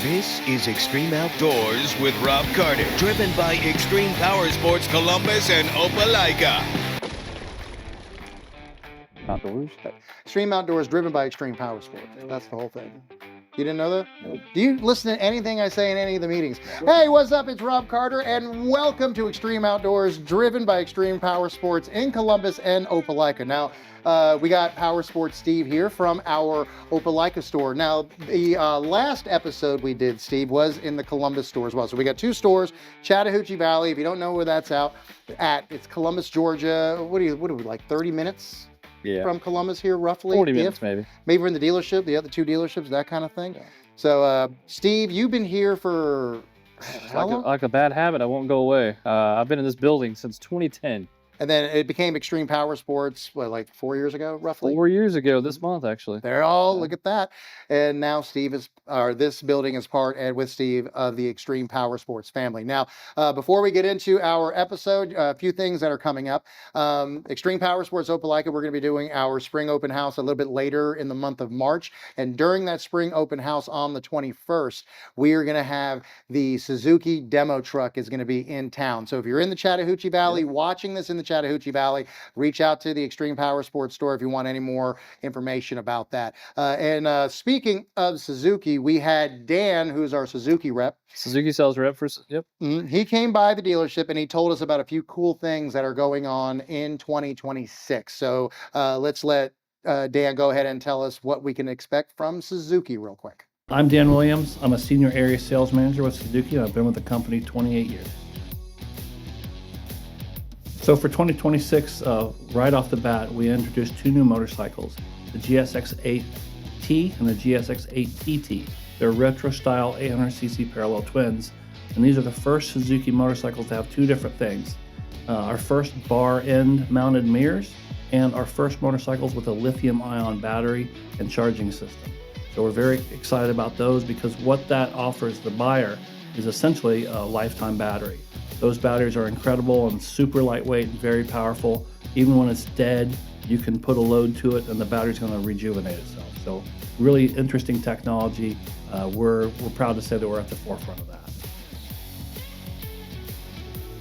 This is Extreme Outdoors with Rob Carter, driven by Extreme Power Sports Columbus and Opelika. Outdoors? Extreme Outdoors, driven by Extreme Power Sports. That's the whole thing. You didn't know that? Nope. Do you listen to anything I say in any of the meetings? Hey, what's up? It's Rob Carter, and welcome to Extreme Outdoors, driven by Extreme Power Sports in Columbus and Opelika. Now, we got Power Sports Steve here from our Opelika store. Now, the last episode we did, Steve, was in the Columbus store as well. So we got two stores, Chattahoochee Valley. If you don't know where that's at, it's Columbus, Georgia. What are we, like 30 minutes? Yeah. From Columbus here, roughly? 40 minutes, maybe. Maybe we're in the dealership, the other two dealerships, that kind of thing. Yeah. So, Steve, you've been here for how long? Like a bad habit, I won't go away. I've been in this building since 2010. And then it became Extreme Power Sports, like 4 years ago, roughly? 4 years ago this month, actually. They're all, look at that. And now Steve this building is part, and with Steve, of the Extreme Power Sports family. Now, before we get into our episode, a few things that are coming up. Extreme Power Sports Opelika, we're going to be doing our spring open house a little bit later in the month of March. And during that spring open house on the 21st, we are going to have the Suzuki demo truck is going to be in town. So if you're in the Chattahoochee Valley, watching this in the Chattahoochee Valley, reach out to the Extreme Power Sports store if you want any more information about that. And speaking of Suzuki, we had Dan, who's our Suzuki rep. Suzuki sales rep for, yep. He came by the dealership and he told us about a few cool things that are going on in 2026. So let's let Dan go ahead and tell us what we can expect from Suzuki real quick. I'm Dan Williams. I'm a senior area sales manager with Suzuki. I've been with the company 28 years. So for 2026, right off the bat, we introduced two new motorcycles, the GSX-8T and the GSX-8TT. They're retro-style 800cc parallel twins, and these are the first Suzuki motorcycles to have two different things. Our first bar-end mounted mirrors, and our first motorcycles with a lithium-ion battery and charging system. So we're very excited about those because what that offers the buyer is essentially a lifetime battery. Those batteries are incredible and super lightweight and very powerful. Even when it's dead, you can put a load to it and the battery's going to rejuvenate itself. So really interesting technology. We're proud to say that we're at the forefront of that.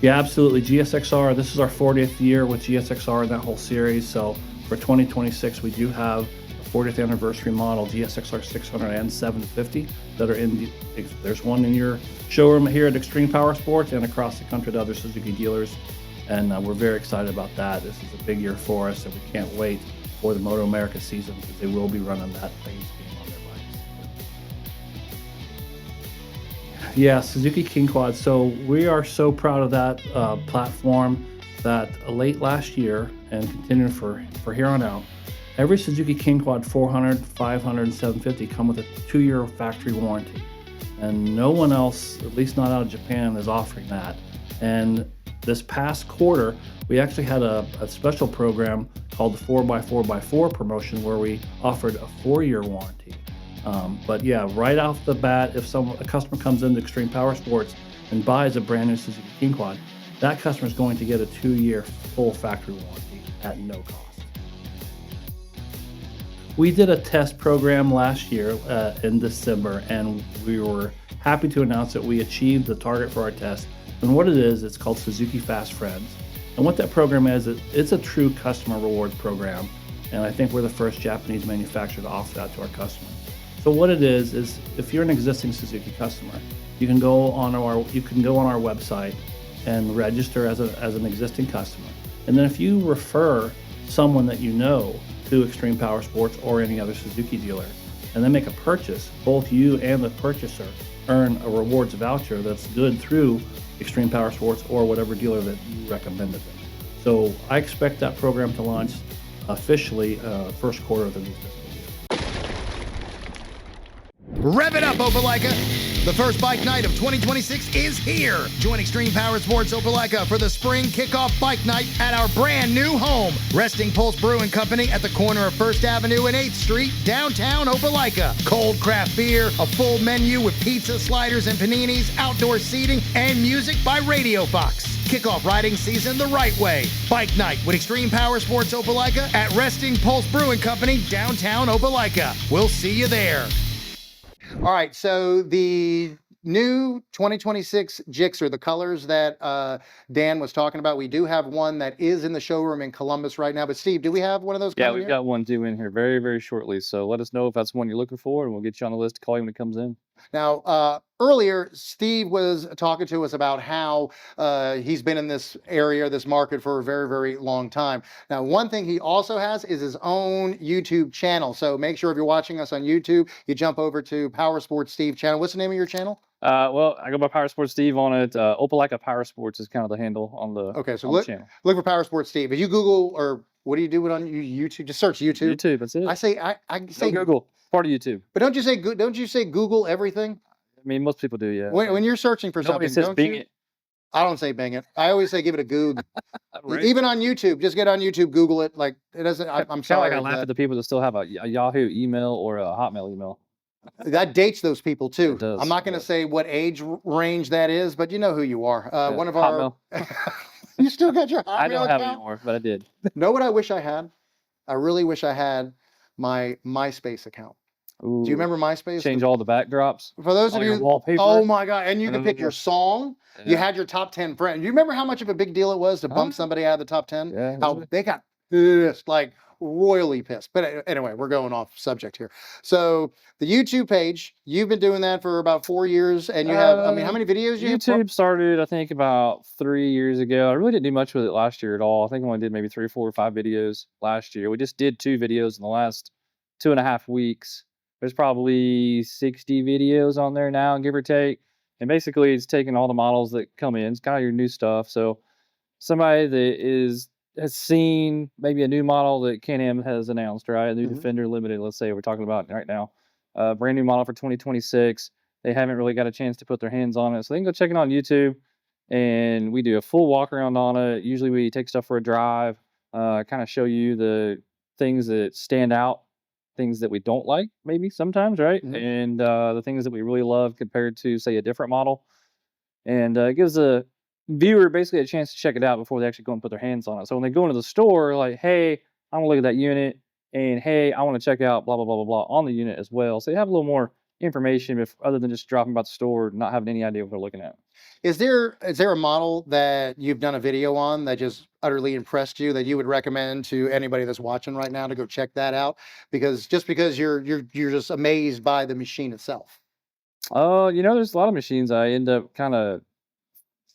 Yeah, absolutely. GSXR, this is our 40th year with GSXR and that whole series. So for 2026, we do have a 40th anniversary model, GSXR 600 and 750 that are there's one in your showroom here at Extreme Power Sports and across the country to other Suzuki dealers. And we're very excited about that. This is a big year for us and we can't wait for the Moto America season because they will be running that race game on their bikes. Yeah, Suzuki King Quad. So we are so proud of that platform that late last year and continuing for here on out, every Suzuki King Quad 400, 500, and 750 come with a 2-year factory warranty. And no one else, at least not out of Japan, is offering that. And this past quarter, we actually had a special program called the 4x4x4 promotion where we offered a 4-year warranty. But yeah, right off the bat, if a customer comes into Extreme Power Sports and buys a brand new Suzuki King Quad, that customer is going to get a 2-year full factory warranty at no cost. We did a test program last year in December, and we were happy to announce that we achieved the target for our test. And what it is, it's called Suzuki Fast Friends. And what that program is, it's a true customer rewards program. And I think we're the first Japanese manufacturer to offer that to our customers. So what it is if you're an existing Suzuki customer, you can go on our website and register as an existing customer. And then if you refer someone that you know to Extreme Power Sports or any other Suzuki dealer, and then make a purchase, both you and the purchaser earn a rewards voucher that's good through Extreme Power Sports or whatever dealer that you recommended them. So I expect that program to launch officially first quarter of the new fiscal year. Rev it up, Opelika! The first bike night of 2026 is here. Join Extreme Power Sports Opelika for the spring kickoff bike night at our brand new home, Resting Pulse Brewing Company at the corner of 1st Avenue and 8th Street, downtown Opelika. Cold craft beer, a full menu with pizza, sliders, and paninis, outdoor seating, and music by Radio Fox. Kick off riding season the right way. Bike night with Extreme Power Sports Opelika at Resting Pulse Brewing Company, downtown Opelika. We'll see you there. All right, so the new 2026 Gixxer, the colors that Dan was talking about, we do have one that is in the showroom in Columbus right now. But Steve, do we have one of those Yeah, coming we've here? got one due in here very, very shortly. So let us know if that's one you're looking for, and we'll get you on the list to call you when it comes in. Now, earlier, Steve was talking to us about how he's been in this area, this market for a very, very long time. Now, one thing he also has is his own YouTube channel. So make sure if you're watching us on YouTube, you jump over to Power Sports Steve channel. What's the name of your channel? Well, I go by Power Sports Steve on it. Opelika Power Sports is kind of the handle on the Okay, so on the look channel. for Power Sports Steve. If you Google, or what do you do it on YouTube? Just search YouTube. YouTube, that's it. I say No Google, part of YouTube. but don't you say Google everything? I mean, most people do, yeah. When you're searching for Nobody something, says don't Bing you? it. I don't say Bing it. I always say give it a Goog. Right? Even on YouTube, just get on YouTube, Google it. Like it doesn't. I'm Kinda sorry. like I laugh at the people that still have a Yahoo email or a Hotmail email. That dates those people too. It does, I'm not going to say what age range that is, but you know who you are. Yeah, One of our. Hotmail. You still got your Hotmail I don't have it account? anymore, but I did. Know what I wish I had? I really wish I had my MySpace account. Ooh, Do you remember MySpace? change all the backdrops? For those of all your you, wallpaper? oh my God! And you And could then pick your song. You Yeah. had your top 10 friends. You remember how much of a big deal it was to bump Oh, somebody out of the top 10? yeah, it How was. they got pissed, like royally pissed. But anyway, we're going off subject here. So the YouTube page, you've been doing that for about 4 years, and you have. I mean, how many videos you have? YouTube started, I think, about 3 years ago. I really didn't do much with it last year at all. I think I only did maybe 3, 4, or 5 videos last year. We just did 2 videos in the last 2.5 weeks. There's probably 60 videos on there now, give or take. And basically, it's taking all the models that come in. It's kind of your new stuff. So somebody that has seen maybe a new model that Can-Am has announced, right? A new Mhm. Defender Limited, let's say we're talking about right now. Brand new model for 2026. They haven't really got a chance to put their hands on it. So they can go check it on YouTube. And we do a full walk around on it. Usually we take stuff for a drive, kind of show you the things that stand out, things that we don't like, maybe sometimes, right? Mhm. And the things that we really love compared to, say, a different model. And it gives a viewer basically a chance to check it out before they actually go and put their hands on it. So when they go into the store, like, hey, I want to look at that unit, and hey, I want to check out blah blah blah blah blah on the unit as well. So they have a little more information other than just dropping by the store, not having any idea what they're looking at. Is there a model that you've done a video on that just utterly impressed you that you would recommend to anybody that's watching right now to go check that out? Because you're just amazed by the machine itself. There's a lot of machines I end up kind of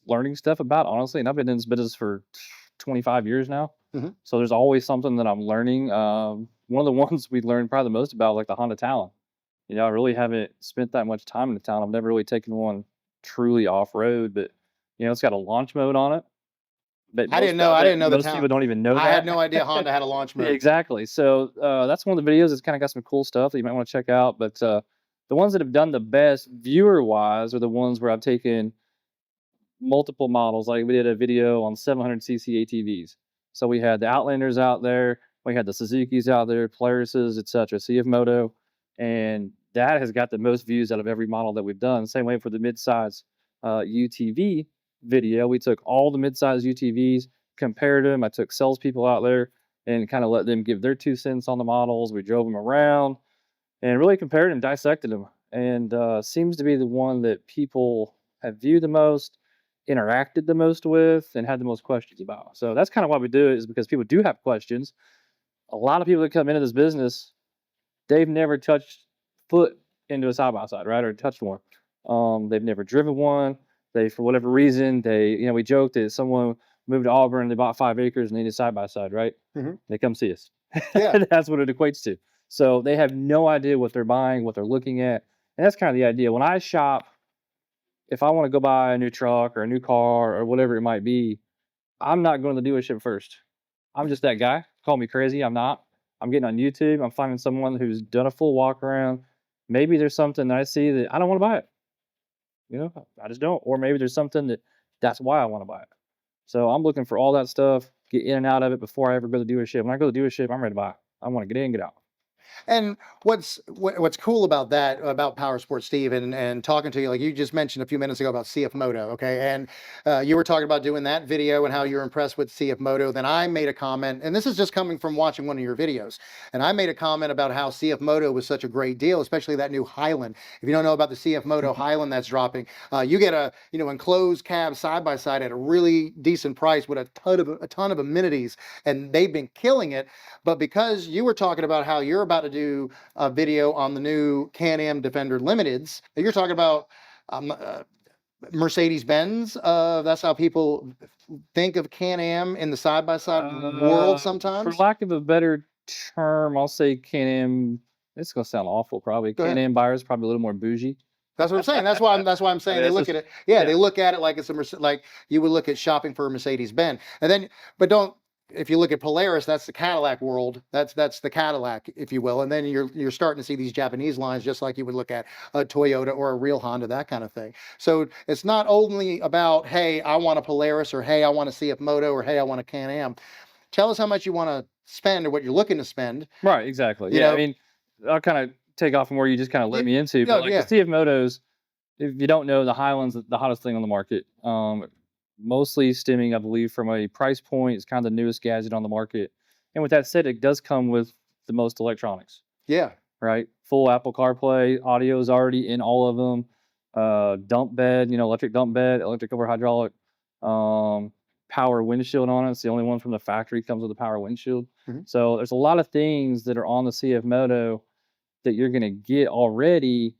learning stuff about, honestly, and I've been in this business for 25 years now. Mhm. So there's always something that I'm learning. One of the ones we learned probably the most about, like the Honda Talon. I really haven't spent that much time in the Talon. I've never really taken one truly off road, but it's got a launch mode on it. But I didn't know the most Talon. people don't even know I that. had no idea Honda had a launch mode. Exactly. So that's one of the videos that's kind of got some cool stuff that you might want to check out. But the ones that have done the best viewer-wise are the ones where I've taken multiple models. Like we did a video on 700cc ATVs. So we had the Outlanders out there, we had the Suzukis out there, Polaris's, etc., CF Moto, and that has got the most views out of every model that we've done. Same way for the midsize UTV video. We took all the midsize UTVs, compared them. I took salespeople out there and kind of let them give their 2 cents on the models. We drove them around and really compared and dissected them. And seems to be the one that people have viewed the most, interacted the most with, and had the most questions about. So that's kind of why we do it, is because people do have questions. A lot of people that come into this business, they've never touched foot into a side by side, right, or touched one. They've never driven one. They, for whatever reason, we joked that someone moved to Auburn, they bought 5 acres and they needed side by side, right? Mhm. They come see us. Yeah. That's what it equates to. So they have no idea what they're buying, what they're looking at, and that's kind of the idea. When I shop, if I want to go buy a new truck or a new car or whatever it might be, I'm not going to the dealership first. I'm just that guy. Call me crazy. I'm not. I'm getting on YouTube. I'm finding someone who's done a full walk around. Maybe there's something that I see that I don't want to buy it. I just don't. Or maybe there's something that's why I want to buy it. So I'm looking for all that stuff, get in and out of it before I ever go to the dealership. When I go to the dealership, I'm ready to buy it. I want to get in, get out. And what's cool about that, about Power Sports, Steve, and talking to you, like you just mentioned a few minutes ago about CF Moto, okay? And you were talking about doing that video and how you're impressed with CF Moto. Then I made a comment, and this is just coming from watching one of your videos, and I made a comment about how CF Moto was such a great deal, especially that new Highland. If you don't know about the CF Moto Highland that's dropping, you get a enclosed cab side by side at a really decent price with a ton of amenities, and they've been killing it. But because you were talking about how you're about to do a video on the new Can-Am Defender Limiteds, you're talking about Mercedes-Benz. That's how people think of Can-Am in the side-by-side world sometimes. For lack of a better term, I'll say Can-Am. It's gonna sound awful, probably. Can-Am buyers probably a little more bougie. That's what I'm saying. That's why I'm saying they look at it. Yeah, they look at it like it's like you would look at shopping for a Mercedes-Benz, and then if you look at Polaris, that's the Cadillac world. That's the Cadillac, if you will. And then you're starting to see these Japanese lines, just like you would look at a Toyota or a real Honda, that kind of thing. So it's not only about, hey, I want a Polaris, or hey, I want a CF Moto, or hey, I want a Can-Am. Tell us how much you want to spend or what you're looking to spend. Right, exactly. I mean, I'll kind of take off from where you just kind of led me into. But the CF Motos, if you don't know, the Highland's the hottest thing on the market. Mostly stemming, I believe, from a price point. It's kind of the newest gadget on the market. And with that said, it does come with the most electronics. Yeah. Right? Full Apple CarPlay, audio is already in all of them. Dump bed, electric dump bed, electric over hydraulic, power windshield on it. It's the only one from the factory comes with a power windshield. Mm-hmm. So there's a lot of things that are on the CF Moto that you're going to get already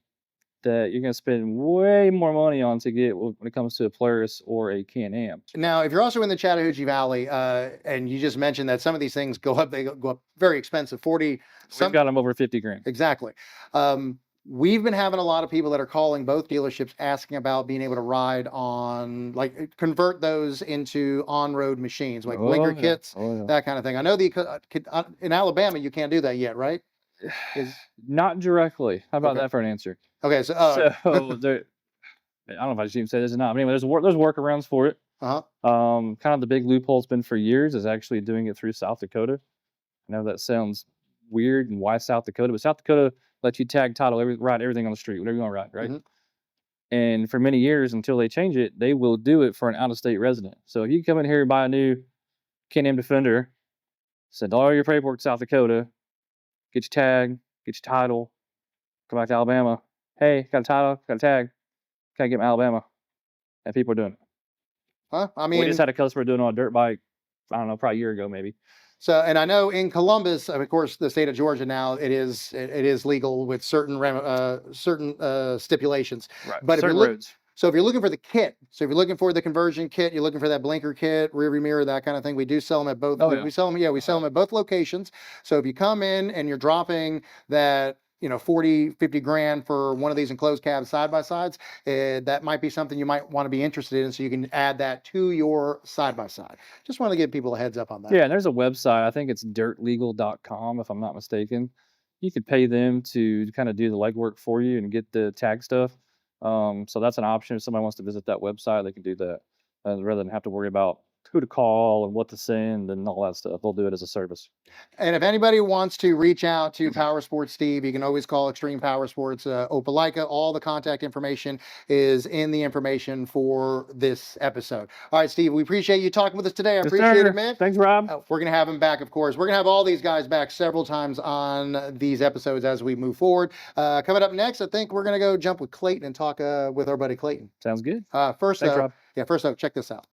that you're going to spend way more money on to get when it comes to a Polaris or a Can-Am. Now, if you're also in the Chattahoochee Valley, and you just mentioned that some of these things go up very expensive, 40. We've got them over 50 grand. Exactly. We've been having a lot of people that are calling both dealerships asking about being able to ride on, like, convert those into on-road machines, like blinker kits, that kind of thing. I know in Alabama, you can't do that yet, right? Not directly. How about that for an answer? Okay, so I don't know if I should even say this or not. But anyway, there's workarounds for it. Kind of the big loophole's been for years is actually doing it through South Dakota. I know that sounds weird, and why South Dakota? But South Dakota lets you tag title, ride everything on the street, whatever you want to ride, right? Mm-hmm. And for many years, until they change it, they will do it for an out-of-state resident. So if you come in here and buy a new Can-Am Defender, send all your paperwork to South Dakota, get your tag, get your title, come back to Alabama. Hey, got a title, got a tag, can't get my Alabama. And people are doing it. Huh? I mean, we just had a customer doing it on a dirt bike, I don't know, probably a year ago maybe. So, and I know in Columbus, of course, the state of Georgia now, it is legal with certain stipulations. Right. But certain roads. So if you're looking for the kit, so if you're looking for the conversion kit, you're looking for that blinker kit, rear view mirror, that kind of thing, we do sell them at both. We sell them at both locations. So if you come in and you're dropping that, 40, 50 grand for one of these enclosed cab side-by-sides, that might be something you might want to be interested in, so you can add that to your side-by-side. Just want to give people a heads up on that. Yeah, and there's a website, I think it's dirtlegal.com, if I'm not mistaken. You could pay them to kind of do the legwork for you and get the tag stuff. So that's an option. If somebody wants to visit that website, they can do that rather than have to worry about who to call and what to send and all that stuff. They'll do it as a service. And if anybody wants to reach out to Power Sports Steve, you can always call Extreme Power Sports Opelika. All the contact information is in the information for this episode. All right, Steve, we appreciate you talking with us today. I appreciate it, man. Thanks, Rob. We're going to have him back, of course. We're going to have all these guys back several times on these episodes as we move forward. Coming up next, I think we're going to go jump with Clayton and talk with our buddy Clayton. Sounds good. Thanks, Rob. First up, check this out.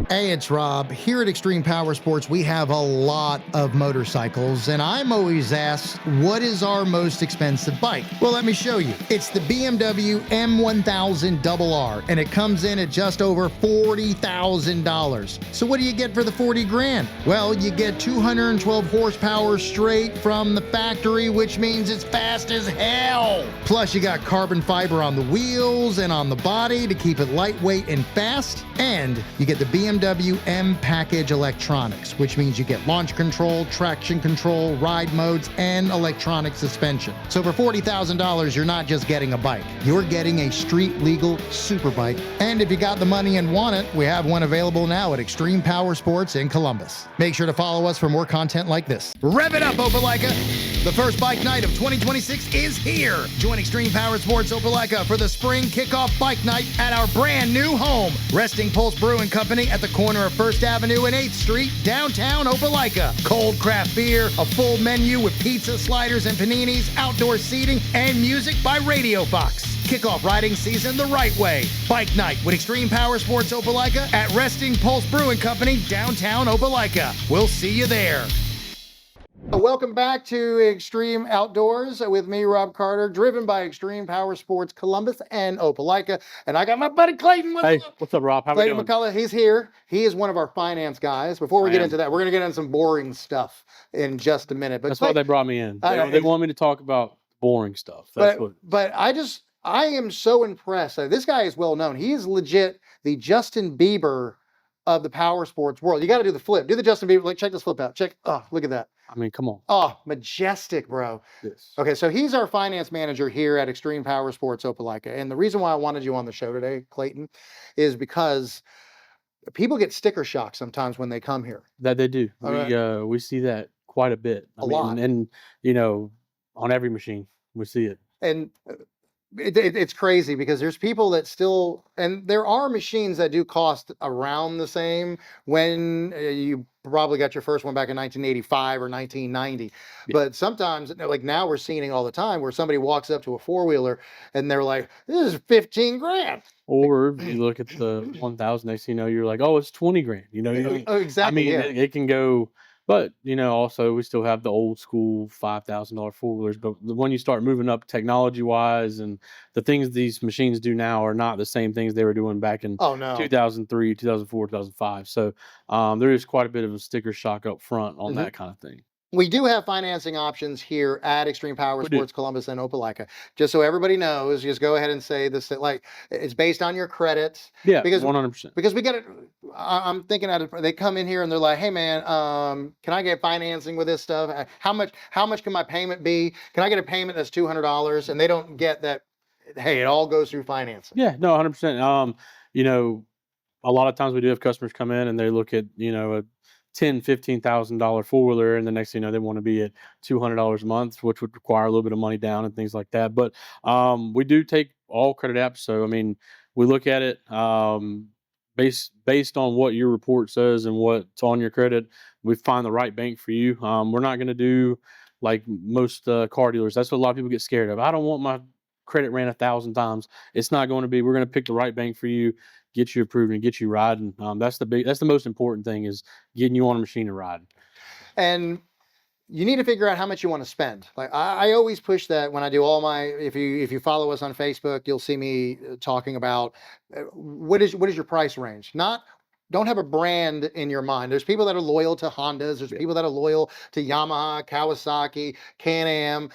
Hey, it's Rob. Here at Extreme Power Sports, we have a lot of motorcycles, and I'm always asked, what is our most expensive bike? Well, let me show you. It's the BMW M1000RR, and it comes in at just over $40,000. So what do you get for the 40 grand? Well, you get 212 horsepower straight from the factory, which means it's fast as hell. Plus, you got carbon fiber on the wheels and on the body to keep it lightweight and fast. And you get the BMW M Package electronics, which means you get launch control, traction control, ride modes, and electronic suspension. So for $40,000, you're not just getting a bike, you're getting a street-legal super bike. And if you got the money and want it, we have one available now at Extreme Power Sports in Columbus. Make sure to follow us for more content like this. Rev it up, Opelika! The first bike night of 2026 is here. Join Extreme Power Sports Opelika for the spring kickoff bike night at our brand new home, Resting Pulse Brewing Company at the corner of 1st Avenue and 8th Street, downtown Opelika. Cold craft beer, a full menu with pizza, sliders, and paninis, outdoor seating, and music by Radio Fox. Kick off riding season the right way. Bike night with Extreme Power Sports Opelika at Resting Pulse Brewing Company, downtown Opelika. We'll see you there. Welcome back to Extreme Outdoors with me, Rob Carter, driven by Extreme Power Sports Columbus and Opelika. And I got my buddy Clayton with Hey, us. what's up, Rob? How are we Clayton doing? McCullough, he's here. He is one of our finance guys. Before we get into that, we're going to get into some boring stuff in just a minute. But That's why they brought me in. They want me to talk about boring stuff. But I am so impressed. This guy is well known. He is legit the Justin Bieber of the power sports world. You got to do the flip. Do the Justin Bieber. Like, check this flip out. Check. Oh, look at that. I mean, come on. Oh, majestic, bro. Yes. Okay, so he's our finance manager here at Extreme Power Sports Opelika. And the reason why I wanted you on the show today, Clayton, is because people get sticker shock sometimes when they come here. That they do. We see that quite a bit. A lot. And, you know, on every machine, we see it. And it's crazy because there's people that still, and there are machines that do cost around the same when you probably got your first one back in 1985 or 1990. Yeah. But sometimes, like now we're seeing it all the time where somebody walks up to a four-wheeler and they're like, this is 15 grand. Or you look at the 1000, next thing you know, you're like, oh, it's 20 grand. You know, Oh, exactly. I mean, it can go. But, you know, also we still have the old school $5,000 four-wheelers. But when you start moving up technology-wise and the things these machines do now are not the same things they were doing back in 2003, 2004, 2005. So there is quite a bit of a sticker shock up front on that kind of thing. We do have financing options here at Extreme Power Sports Columbus and Opelika. Just so everybody knows, just go ahead and say this, like it's based on your credit. Yeah, because 100%. Because we get it. I'm thinking they come in here and they're like, hey man, can I get financing with this stuff? How much can my payment be? Can I get a payment that's $200? And they don't get that. Hey, it all goes through financing. Yeah, no, 100%. You know, a lot of times we do have customers come in and they look at, you know, a $10,000-$15,000 four-wheeler, and the next thing you know, they want to be at $200 a month, which would require a little bit of money down and things like that. But we do take all credit apps. So, I mean, we look at it based on what your report says and what's on your credit. We find the right bank for you. We're not going to do like most car dealers. That's what a lot of people get scared of. I don't want my credit ran 1,000 times. It's not going to be. We're going to pick the right bank for you, get you approved, and get you riding. That's the most important thing, is getting you on a machine and riding. And you need to figure out how much you want to spend. Like I always push that when I do all my. If you follow us on Facebook, you'll see me talking about what is your price range. Don't have a brand in your mind. There's people that are loyal to Hondas. There's people that are loyal to Yamaha, Kawasaki, Can-Am,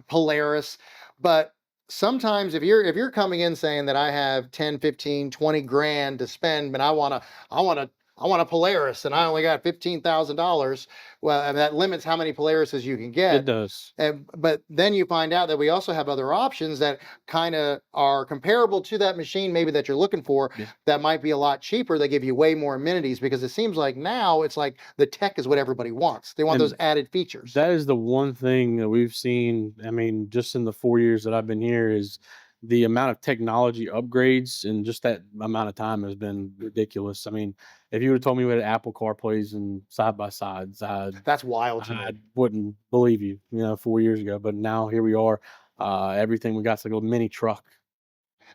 Polaris, but sometimes if you're coming in saying that I have 10, 15, 20 grand to spend, but I want a Polaris and I only got $15,000. Well, and that limits how many Polarises you can get. It does. But then you find out that we also have other options that kind of are comparable to that machine maybe that you're looking for, that might be a lot cheaper. They give you way more amenities, because it seems like now it's like the tech is what everybody wants. They want those added features. That is the one thing that we've seen. I mean, just in the 4 years that I've been here, is the amount of technology upgrades in just that amount of time has been ridiculous. I mean, if you would have told me we had Apple CarPlays and side by sides, that's wild to me. I wouldn't believe you, 4 years ago. But now here we are. Everything we got is like a mini truck.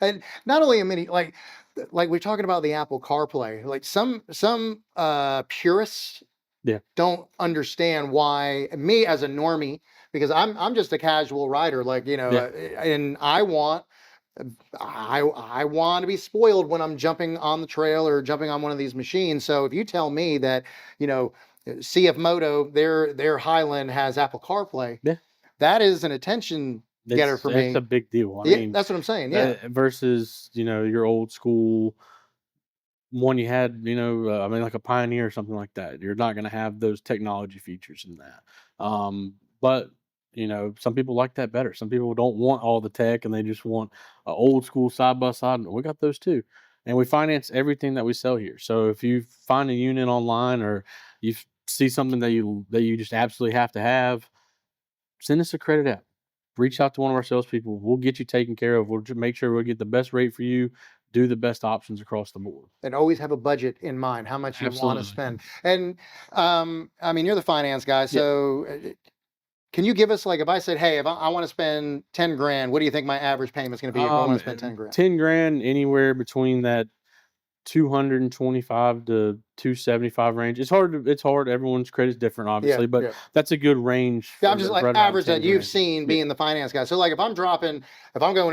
And not only a mini, like we're talking about the Apple CarPlay. Like some purists don't understand why, me as a normie, because I'm just a casual rider, and I want to be spoiled when I'm jumping on the trail or jumping on one of these machines. So if you tell me that, CF Moto, their Highland has Apple CarPlay, that is an attention getter for me. It's a big deal. I mean, that's what I'm saying. Yeah. Versus, your old school one you had, I mean, like a Pioneer or something like that. You're not going to have those technology features in that. But some people like that better. Some people don't want all the tech and they just want a old school side by side. And we got those too. And we finance everything that we sell here. So if you find a unit online or you see something that you just absolutely have to have, send us a credit app. Reach out to one of our salespeople. We'll get you taken care of. We'll make sure we'll get the best rate for you, do the best options across the board. And always have a budget in mind, how much you want to Absolutely. spend. And I mean, you're the finance guy, so can you give us, like, if I said, hey, if I want to spend 10 grand, what do you think my average payment is going to be if I want to spend 10 grand? 10 grand, anywhere between that 225 to 275 range. It's hard. Everyone's credit's different, obviously, but yeah. that's a good range. Yeah, I'm just like right around average 10 that you've grand. seen being the finance guy. So like if I'm going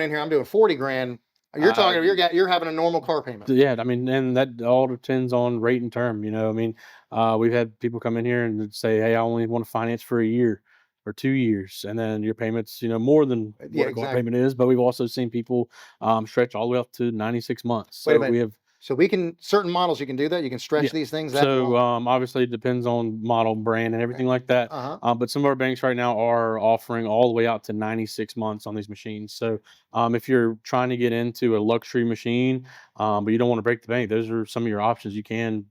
in here, I'm doing 40 grand. You're Uh, talking, you're having a normal car payment. Yeah, I mean, and that all depends on rate and term. I mean, we've had people come in here and say, "Hey, I only want to finance for a year or 2 years," and then your payments, more than what Yeah, a car exactly. payment is. But we've also seen people stretch all the way up to 96 months. Wait a So we minute. have. So certain models you can do that. You can stretch Yeah. these things that So long. obviously it depends on model, brand, and everything like that. Uh-huh. But some of our banks right now are offering all the way out to 96 months on these machines. So if you're trying to get into a luxury machine, but you don't want to break the bank, those are some of your options. You can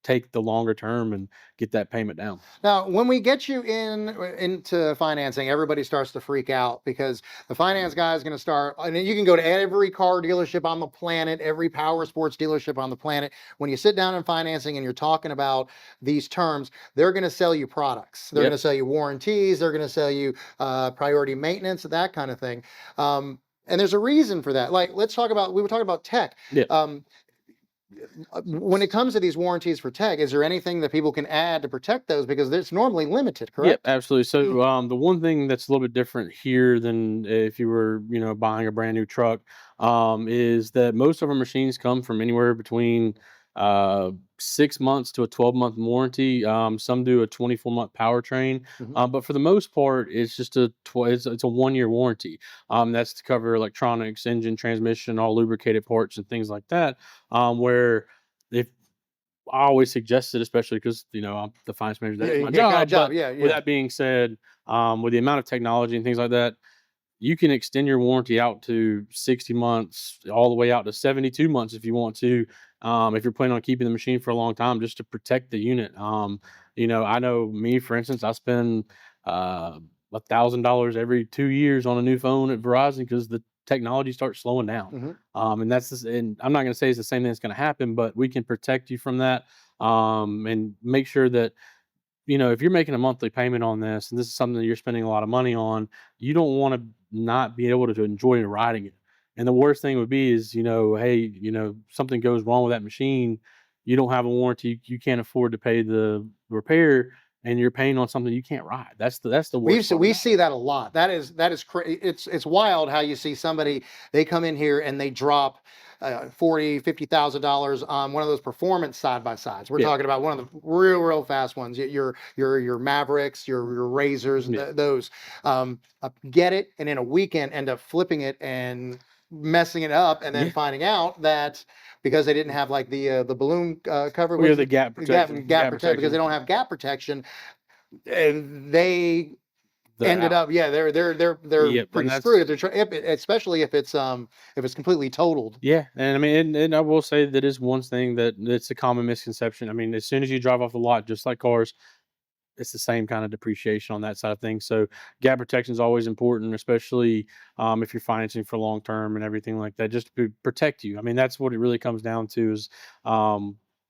take the longer term and get that payment down. Now, when we get you into financing, everybody starts to freak out because the finance guy is going to start. And you can go to every car dealership on the planet, every power sports dealership on the planet. When you sit down in financing and you're talking about these terms, they're going to sell you products. They're Yep. going to sell you warranties. They're going to sell you priority maintenance, that kind of thing. And there's a reason for that. Like, we were talking about tech. Yeah. When it comes to these warranties for tech, is there anything that people can add to protect those? Because it's normally limited, Yep, correct? absolutely. So the one thing that's a little bit different here than if you were, buying a brand new truck, is that most of our machines come from anywhere between 6 months to a 12-month warranty. Some do a 24-month powertrain, Mhm. but for the most part, it's just it's a 1-year warranty. That's to cover electronics, engine, transmission, all lubricated parts, and things like that. Where if I always suggest it, especially because I'm the finance manager. Yeah, That's you my got a job. job. But Yeah, with yeah. that being said, with the amount of technology and things like that, you can extend your warranty out to 60 months, all the way out to 72 months if you want to. If you're planning on keeping the machine for a long time, just to protect the unit. I know me, for instance, I spend $1,000 every 2 years on a new phone at Verizon because the technology starts slowing down. Mhm. And I'm not going to say it's the same thing that's going to happen, but we can protect you from that, and make sure that if you're making a monthly payment on this and this is something that you're spending a lot of money on, you don't want to not be able to enjoy riding it. And the worst thing would be is, hey, something goes wrong with that machine, you don't have a warranty, you can't afford to pay the repair, and you're paying on something you can't ride. That's the worst part. We see that a lot. It's wild how you see somebody, they come in here and they drop $40,000-$50,000 on one of those performance side by sides. We're Yeah. talking about one of the real fast ones. Your Mavericks, your Razors, Yeah. those get it, and in a weekend end up flipping it and messing it up, and then Yeah. finding out that because they didn't have like the balloon cover, We what have is the it? gap protection. Gap protection, because they don't have gap protection, and they ended up, they're Yep, pretty and that's screwed especially if it's completely totaled. yeah, and I mean, and I will say that is one thing that's a common misconception. I mean, as soon as you drive off the lot, just like cars, it's the same kind of depreciation on that side of things. So gap protection is always important, especially if you're financing for long term and everything like that, just to protect you. I mean, that's what it really comes down to is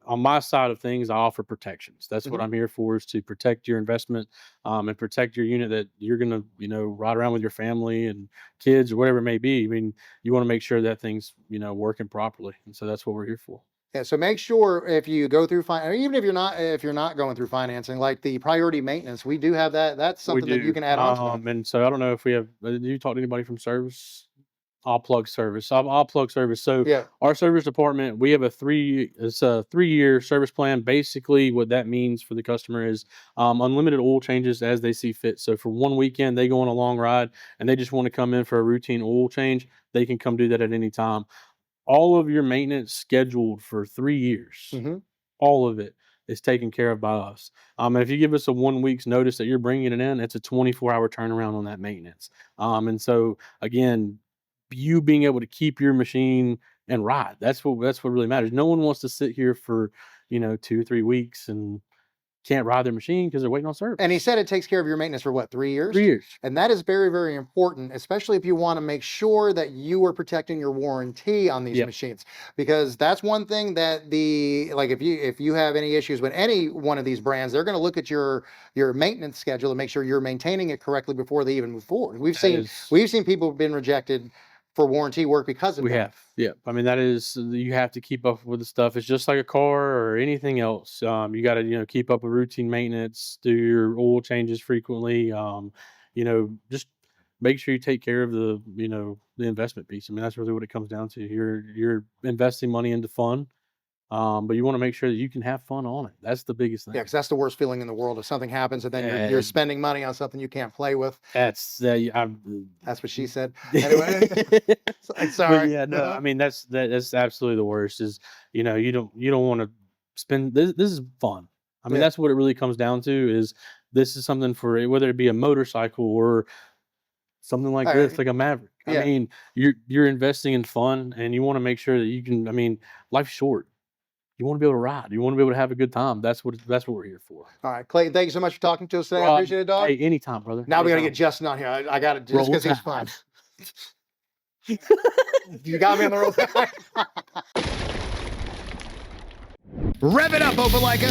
on my side of things, I offer protections. That's what Mhm. I'm here for, is to protect your investment, and protect your unit that you're going to, ride around with your family and kids or whatever it may be. I mean, you want to make sure that thing's, working properly. And so that's what we're here for. Yeah, so make sure if you go through even if you're not going through financing, like the priority maintenance, we do have that. That's We something that you do. can add on to that. And so I don't know if we have, do you talk to anybody from service? I'll plug service. I'll plug service. So Yeah. our service department, we have it's a 3-year service plan. Basically what that means for the customer is unlimited oil changes as they see fit. So for one weekend, they go on a long ride and they just want to come in for a routine oil change, they can come do that at any time. all of your maintenance scheduled for 3 years. Mhm. All of it is taken care of by us. And if you give us a 1 week's notice that you're bringing it in, it's a 24-hour turnaround on that maintenance. And so again, you being able to keep your machine and ride, that's what really matters. No one wants to sit here for 2 or 3 weeks and can't ride their machine because they're waiting on service. And he said it takes care of your maintenance for what, 3 years? 3 years. And that is very, very important, especially if you want to make sure that you are protecting your warranty on these Yep. machines, because that's one thing that if you have any issues with any one of these brands, they're going to look at your maintenance schedule and make sure you're maintaining it correctly before they even move forward. We've seen people have been rejected for warranty work because of We that. have, yeah. I mean, that is, you have to keep up with the stuff. It's just like a car or anything else. You got to, keep up with routine maintenance, do your oil changes frequently. Just make sure you take care of the investment piece. I mean, that's really what it comes down to. You're investing money into fun. But you want to make sure that you can have fun on it. That's the biggest thing. Yeah, because that's the worst feeling in the world if something happens and then you're spending money on something you can't play with. That's That's what she said. Anyway, sorry. But yeah, no, I mean that's absolutely the worst. Is you don't want to spend this. This is fun. I mean, that's what it really comes down to. Is this is something for whether it be a motorcycle or something like this, like a Maverick. Yeah. I mean, you're investing in fun, and you want to make sure that you can. I mean, life's short. You want to be able to ride. You want to be able to have a good time. That's what we're here for. All right, Clayton, thank you so much for talking to us today. I appreciate it, dog. Hey, anytime, brother. Now we got to Anytime. get Justin on here. I got to just Roll because he's fun. You got me on the road. Rev it up, Opelika.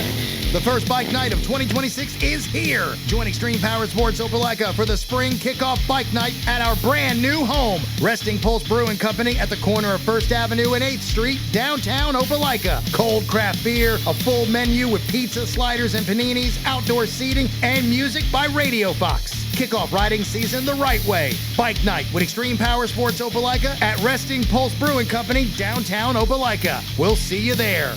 The first bike night of 2026 is here. Join Extreme Power Sports Opelika for the spring kickoff bike night at our brand new home, Resting Pulse Brewing Company at the corner of 1st Avenue and 8th Street, downtown Opelika. Cold craft beer, a full menu with pizza, sliders, and paninis, outdoor seating, and music by Radio Fox. Kick off riding season the right way. Bike night with Extreme Power Sports Opelika at Resting Pulse Brewing Company, downtown Opelika. We'll see you there.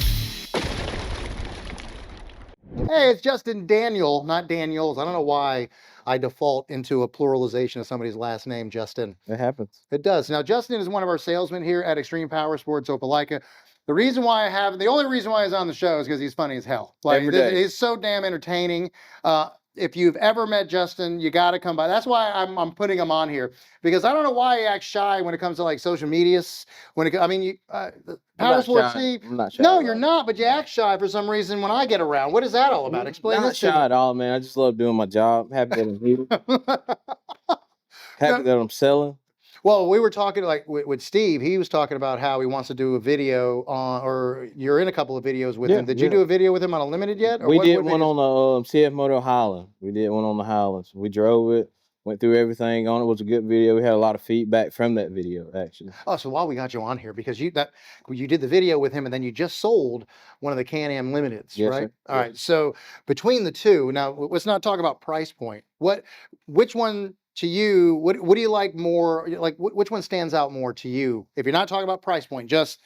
Hey, it's Justin Daniel, not Daniels. I don't know why I default into a pluralization of somebody's last name, Justin. It happens. It does. Now, Justin is one of our salesmen here at Extreme Power Sports Opelika. The only reason why he's on the show is because he's funny as hell. Every day. He's so damn entertaining. If you've ever met Justin, you got to come by. That's why I'm putting him on here, because I don't know why he acts shy when it comes to like social medias. Power Sports. I'm not shy. No, you're not, but you act shy for some reason when I get around. What is that all about? Explain Not this to shy me. at all, man. I just love doing my job. Happy that I'm here. Happy that I'm selling. Well, we were talking with Steve. He was talking about how he wants to do a video on, or you're in a couple of videos with him. Did you do a video with him on Unlimited yet? Or We what did one videos? on the CF Moto Highland. We did one on the Highlands. We drove it, went through everything on it. It was a good video. We had a lot of feedback from that video, actually. Oh, so while we got you on here, because you did the video with him, and then you just sold one of the Can-Am Limiteds, Yes, right? sir. All right. So between the two, now let's not talk about price point. Which one to you? What do you like more? Like which one stands out more to you? If you're not talking about price point, just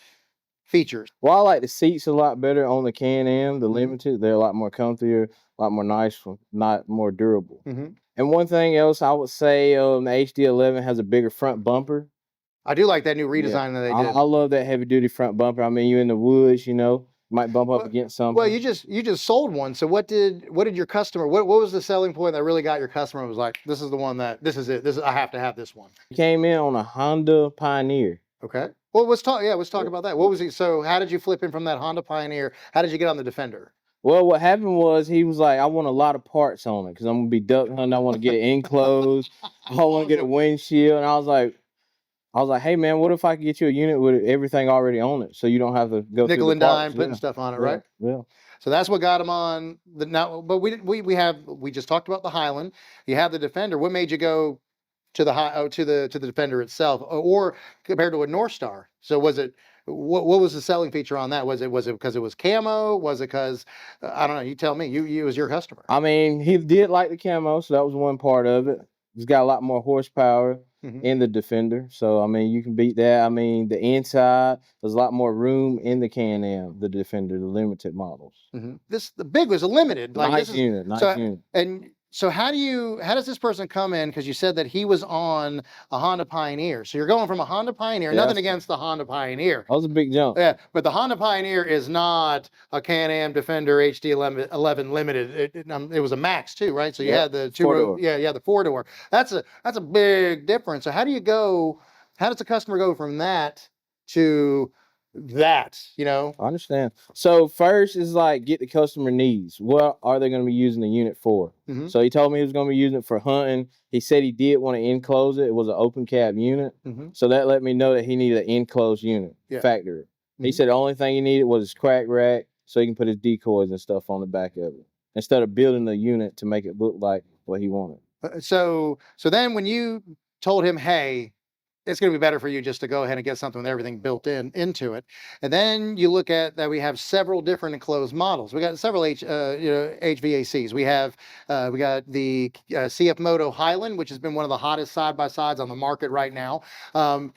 features. Well, I like the seats a lot better on the Can-Am, the Limited. They're a lot more comfier, a lot more nice, not more durable. Mm-hmm. And one thing else I would say, the HD11 has a bigger front bumper. I do like that new redesign that they did. I love that heavy duty front bumper. I mean, you're in the woods, might bump up against something. Well, you just sold one. So what did your customer? What was the selling point that really got your customer? Was like, this is the one this is it. I have to have this one. He came in on a Honda Pioneer. Okay. Well, let's talk about that. What was he? So how did you flip him from that Honda Pioneer? How did you get on the Defender? Well, what happened was he was like, I want a lot of parts on it because I'm gonna be duck hunting. I want to get it enclosed. I want to get a windshield. And I was like, hey man, what if I could get you a unit with everything already on it, so you don't have to go Nickel through and the dime, parts? putting stuff on it, right? Yeah. So that's what got him on the now. But we just talked about the Highland. You have the Defender. What made you go to the Defender itself, or compared to a North Star? So was it? What was the selling feature on that? Was it because it was camo? Was it because I don't know? You tell me. You was your customer. I mean, he did like the camo, so that was one part of it. He's got a lot more horsepower in the Defender, so I mean, you can beat that. I mean, the inside, there's a lot more room in the Can-Am, the Defender, the limited models. The big was a limited. Like Nice unit. unit. And So how does this person come in? Because you said that he was on a Honda Pioneer. So you're going from a Honda Pioneer, Yeah, nothing that's- against the Honda Pioneer. That was a big jump. Yeah, but the Honda Pioneer is not a Can-Am Defender HD 11 Limited. It was a Max too, right? So you Yep, had the two four-door. yeah, the 4-door. That's a big difference. So how does the customer go from that to that, you know? I understand. So first is like get the customer needs. What are they going to be using the unit for? Mhm. So he told me he was going to be using it for hunting. He said he did want to enclose it. It was an open cab unit. Mhm. So that let me know that he needed an enclosed unit, Yeah. factory. He Mhm. said the only thing he needed was his crack rack so he can put his decoys and stuff on the back of it instead of building the unit to make it look like what he wanted. So then when you told him, hey, it's going to be better for you just to go ahead and get something with everything built into it. And then you look at that we have several different enclosed models. We got several HVACs. We got the CF Moto Highland, which has been one of the hottest side-by-sides on the market right now.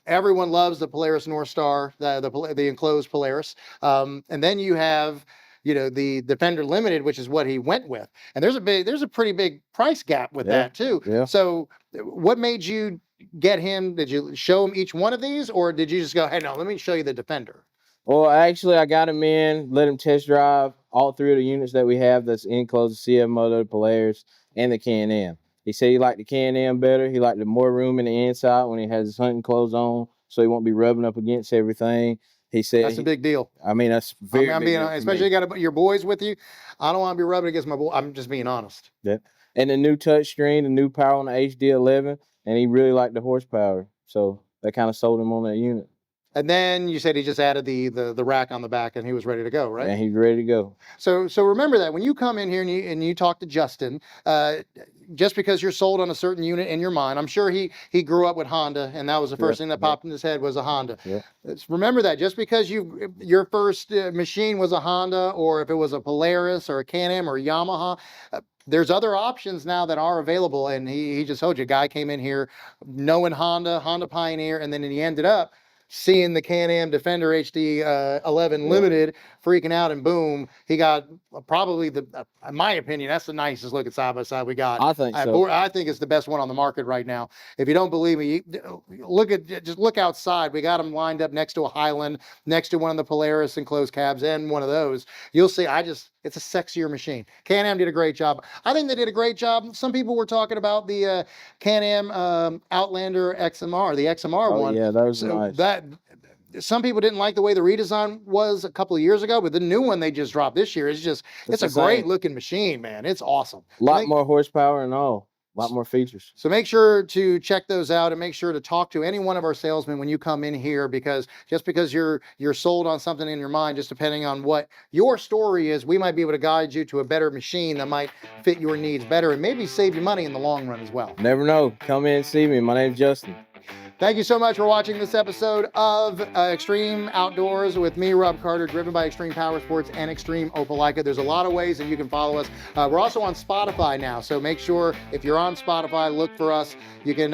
Everyone loves the Polaris North Star, the enclosed Polaris. And then you have the Defender Limited, which is what he went with. And there's a pretty big price gap with that too. Yeah. So what made you get him? Did you show him each one of these, or did you just go, hey, no, let me show you the Defender? Well, actually, I got him in, let him test drive all three of the units that we have that's enclosed, the CF Moto, the Polaris, and the Can-Am. He said he liked the Can-Am better. He liked the more room in the inside when he has his hunting clothes on, so he won't be rubbing up against everything. He said That's a big deal. I mean, that's very I'm big being deal for especially me. you got your boys with you. I don't want to be rubbing against my boy. I'm just being honest. Yeah. And the new touchscreen, the new power on the HD11, and he really liked the horsepower. So that kind of sold him on that unit. And then you said he just added the rack on the back and he was ready to go, right? And he's ready to go. So remember that when you come in here and you talk to Justin, just because you're sold on a certain unit in your mind, I'm sure he grew up with Honda, and that was the first thing that popped in his head was a Honda. Yeah. Remember that just because your first machine was a Honda, or if it was a Polaris or a Can-Am or a Yamaha, there's other options now that are available. And he just told you, a guy came in here knowing Honda Pioneer, and then he ended up seeing the Can-Am Defender HD 11 Limited, freaking out, and boom, he got probably in my opinion, that's the nicest looking side-by-side we got. I think so. I think it's the best one on the market right now. If you don't believe me, just look outside. We got them lined up next to a Highland, next to one of the Polaris enclosed cabs, and one of those. You'll see, it's a sexier machine. Can-Am did a great job. I think they did a great job. Some people were talking about the Can-Am Outlander XMR, the XMR one. Yeah, that was nice. Some people didn't like the way the redesign was a couple of years ago, but the new one they just dropped this year it's a great looking machine, man. It's awesome. A lot more horsepower and all. A lot more features. So make sure to check those out, and make sure to talk to any one of our salesmen when you come in here, because just because you're sold on something in your mind, just depending on what your story is, we might be able to guide you to a better machine that might fit your needs better and maybe save you money in the long run as well. Never know. Come in and see me. My name's Justin. Thank you so much for watching this episode of Extreme Outdoors with me, Rob Carter, driven by Extreme Power Sports and Extreme Opelika. There's a lot of ways that you can follow us. We're also on Spotify now, so make sure if you're on Spotify, look for us. You can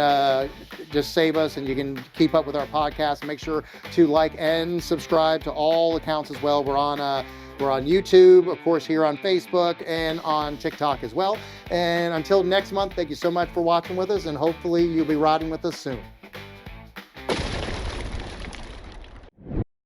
just save us, and you can keep up with our podcast. Make sure to like and subscribe to all accounts as well. We're on YouTube, of course, here on Facebook, and on TikTok as well. And until next month, thank you so much for watching with us, and hopefully you'll be riding with us soon.